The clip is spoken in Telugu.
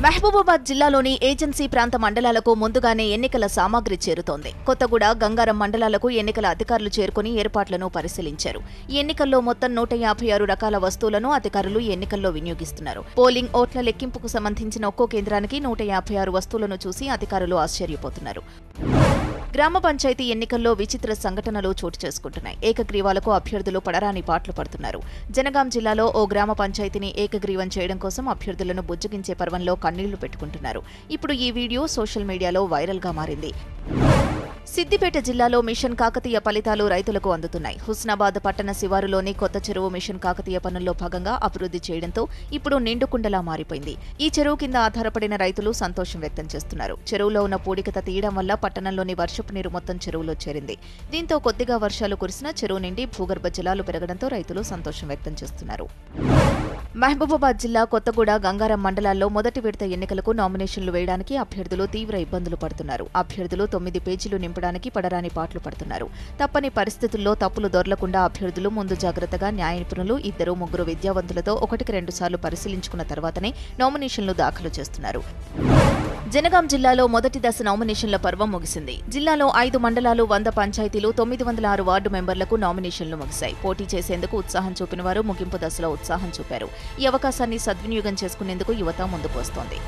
మహబూబాబాద్ జిల్లాలోని ఏజెన్సీ ప్రాంత మండలాలకు ముందుగానే ఎన్నికల సామాగ్రి చేరుతోంది. కొత్తగూడ, గంగారం మండలాలకు ఎన్నికల అధికారులు చేరుకుని ఏర్పాట్లను పరిశీలించారు. ఈ ఎన్నికల్లో మొత్తం 156 రకాల వస్తువులను అధికారులు ఎన్నికల్లో వినియోగిస్తున్నారు. పోలింగ్ ఓట్ల లెక్కింపుకు సంబంధించిన ఒక్కో కేంద్రానికి 156 వస్తువులను చూసి అధికారులు ఆశ్చర్యపోతున్నారు. గ్రామ పంచాయతీ ఎన్నికల్లో విచిత్ర సంఘటనలు చోటు చేసుకుంటున్నాయి. ఏకగ్రీవాలకు అభ్యర్థులు పడరాని పాట్లు పడుతున్నారు. జనగాం జిల్లాలో ఓ గ్రామ పంచాయతీని ఏకగ్రీవం చేయడం కోసం అభ్యర్థులను బుజ్జగించే పర్వంలో కన్నీళ్లు పెట్టుకుంటున్నారు. ఇప్పుడు ఈ వీడియో సోషల్ మీడియాలో వైరల్గా మారింది. సిద్దిపేట జిల్లాలో మిషన్ కాకతీయ ఫలితాలు రైతులకు అందుతున్నాయి. హుస్నాబాద్ పట్టణ శివారులోని కొత్త చెరువు మిషన్ కాకతీయ పనుల్లో భాగంగా అభివృద్ధి చేయడంతో ఇప్పుడు నిండుకుండలా మారిపోయింది. ఈ చెరువు కింద ఆధారపడిన రైతులు సంతోషం వ్యక్తం చేస్తున్నారు. చెరువులో ఉన్న పూడికత తీయడం వల్ల పట్టణంలోని వర్షపు నీరు మొత్తం చెరువులో చేరింది. దీంతో కొద్దిగా వర్షాలు కురిసినా చెరువు నిండి భూగర్భ జలాలు పెరగడంతో రైతులు సంతోషం వ్యక్తం చేస్తున్నారు. మహబూబాబాద్ జిల్లా కొత్తగూడ, గంగారం మండలాల్లో మొదటి విడత ఎన్నికలకు నామినేషన్లు వేయడానికి అభ్యర్థులు తీవ్ర ఇబ్బందులు పడుతున్నారు. అభ్యర్థులు 9 పేజీలు నింపడానికి పడరాని పాట్లు పడుతున్నారు. తప్పని పరిస్థితుల్లో తప్పులు దొరలకుండా అభ్యర్థులు ముందు జాగ్రత్తగా న్యాయ నిపుణులు 2-3 విద్యావంతులతో 1-2 సార్లు పరిశీలించుకున్న తర్వాతనే నామినేషన్లు దాఖలు చేస్తున్నారు. జనగాం జిల్లాలో మొదటి దశ నామినేషన్ల పర్వం ముగిసింది. జిల్లాలో 5 మండలాలు, 100 పంచాయతీలు, 906 వార్డు మెంబర్లకు నామినేషన్లు ముగిశాయి. పోటీ చేసేందుకు ఉత్సాహం చూపిన వారు ముగింపు దశలో ఉత్సాహం చూపారు. ఈ అవకాశాన్ని సద్వినియోగం చేసుకునేందుకు యువత ముందుకు వస్తోంది.